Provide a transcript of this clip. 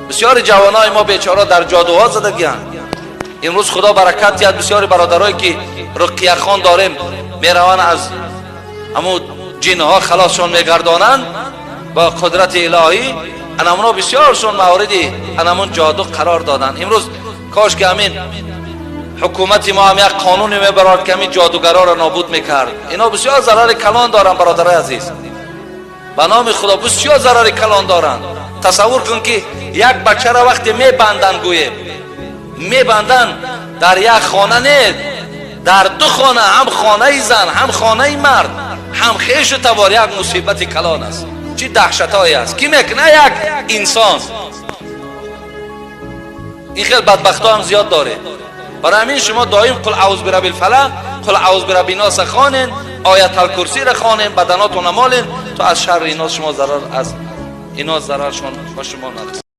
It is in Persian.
بسیاری جوانای ما بیچاره در جادوها زدگی‌اند. امروز خدا برکت یاد بسیاری برادرایی که رقیه خان داریم میروان از همون جنها خلاصشون میگردانند با قدرت الهی. انامونا بسیارشون موردی انامون جادو قرار دادن. امروز کاش که همین حکومت ما هم یک قانونی میبرد که همین جادوگرا را نابود میکرد. اینا بسیار ضرر کلان دارن برادرای عزیز، به نام خدا بسیار ضرر کلان دارن. تصور کن که یک بچه را وقتی میبندن، گویه میبندن در یک خانه، نه در دو خانه، هم خانه زن هم خانه مرد، هم خیش و تبار، یک مصیبت کلان است. چی دهشتایی است کی میکنه؟ یک انسان. این خیلی بدبخت هم زیاد داره. برای همین شما دائم قل اعوذ برب الفلق، قل اعوذ برب الناس خوانین، آیت الکرسی را خوانین، بدناتون مالین تا از شر اینا شما ضرر، از اینا ضررشون با شما نرسه.